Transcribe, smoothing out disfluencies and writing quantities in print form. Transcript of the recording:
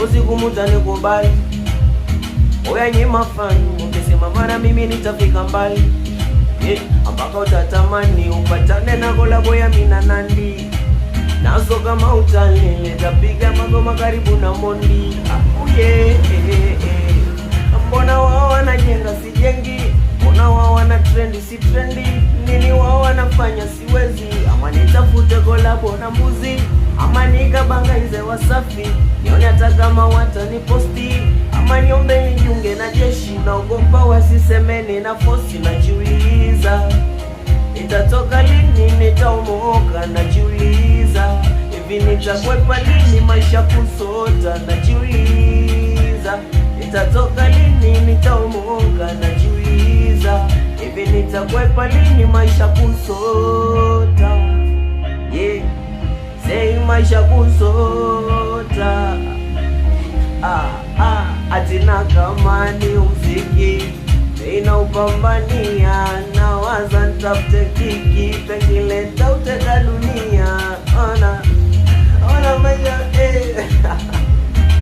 ipo siku mutanikubali. Oya nyima fani, ukisema mara mimi nitafika mbali. Ambaka utatamani upatane na kolabo ya mina Nandi. Nazo kama utani nitapiga magoma karibu na Mondi. Mbona wao wanajenga sijengi, mbona wao wana trendi si trendi, nini wao wanafanya siwezi. Ama nitafute kolabo na mbuzi, ama nikabangaize Wasafi nione hata kama wataniposti, ama niombe nijiunge na jeshi, naogopa wasisemeni na fosi. Najiuliza nitatoka lini, nitaomoka. Najiuliza hivi nitakwepa lini maisha kusota. Najiuliza nitatoka lini, nitaomoka. Najiuliza hivi nitakwepa lini maisha kusota. Say maisha kusota. Atina kama ni muziki ina upambania, na waza nitafute kiki, pengine nitauteka dunia.